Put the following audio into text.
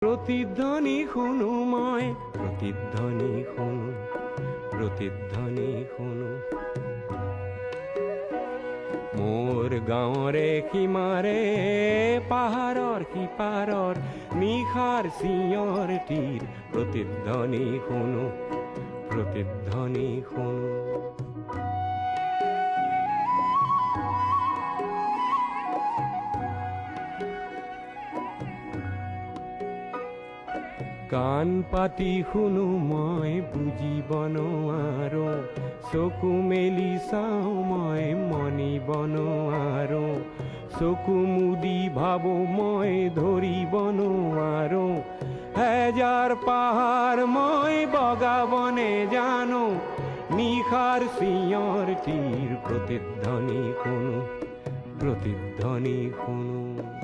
প্ৰতিধ্বনি শুনো মই, প্ৰতিধ্বনি শুনো, প্ৰতিধ্বনি শুনো। মোৰ গাঁৱৰে সীমাৰে পাহাৰৰ সিপাৰৰ নিশাৰ চিঞৰ তীৰ, প্ৰতিধ্বনি শুনো, প্ৰতিধ্বনি শুনো। কাণ পাতি শুনো মই বুজিব নোৱাৰো, চকু মেলি চাওঁ মই মনিব নোৱাৰো, চকু মুদি ভাবো মই ধৰিব নোৱাৰো, হেজাৰ পাহাৰ মই বগাব নেজানো, নিশাৰ চিঞৰ তীৰ, প্ৰতিধ্বনি শুনো, প্ৰতিধ্বনি শুনো।